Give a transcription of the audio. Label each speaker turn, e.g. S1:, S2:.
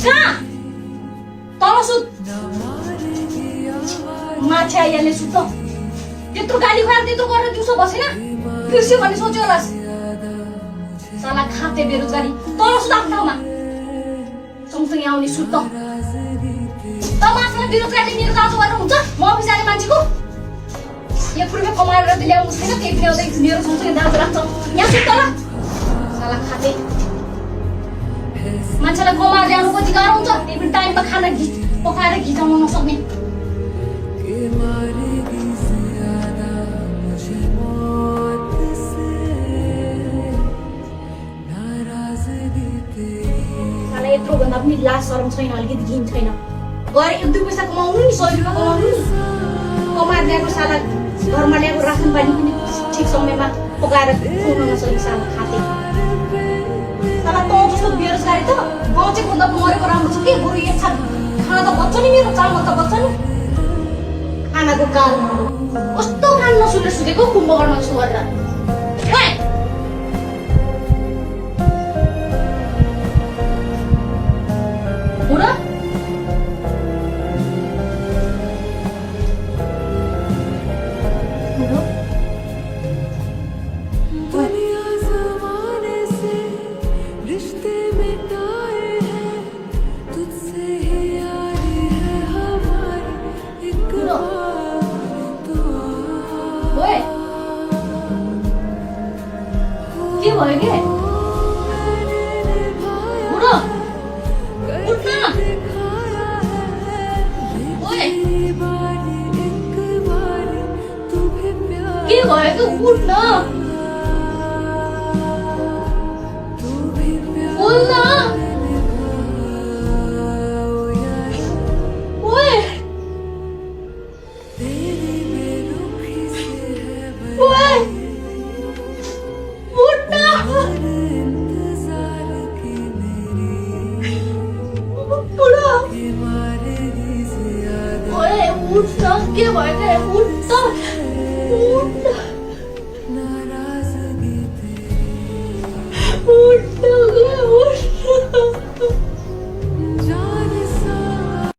S1: कहाँ तल सुत माछे आइहाल्ने सुत त्यत्रो गाली खुवाएर त्यत्रो गरेर दिउँसो बसेन बिर्स्यो भन्ने सोच्यो होला साला खाते बेरोजगारी तल सुत आफ्नो ठाउँमा सँगसँगै आउने सुत त माछालाई बेरोजगारी मेरो दाजु गरेर हुन्छ म अफिस जाने मान्छेको 1 रुपियाँ कमाएर ल्याउनु छैन त्यही पनि आउँदै मेरो सँगसँगै दाजु राख्छ यहाँ सुत तल साला खाते मान्छेलाई कमाएर ल्याउनु कति गाह्रो हुन्छ त्यही पनि टाइममा खाना पकाएर घिचाउन नसक्ने यत्रो भन्दा पनि लाज शरम छैन अलिकति घिन छैन गएर 1-2 पैसा कमाउनु नि 100 रुपियाँ कमाउनु नि कमाएर ल्याएको साला घरमा ल्याएको रासन पानी पनि ठिक समयमा पकाएर खुवाउन नसक्ने साला खाते साला तँ जस्तो बेरोजगारी त बचेको भन्दा मरेको राम्रो छ के बरु एक छाक खाना त बच्छ नि मेरो चामल त बच्छ नि खानाको कारणहरू कस्तो काम नसुनेर सुतेको कुम्भकर्ण जस्तो गरेर के भयो के बुढो उठ न ओए के भयो के उठ न बोल न ओए ओए के भयो के उठ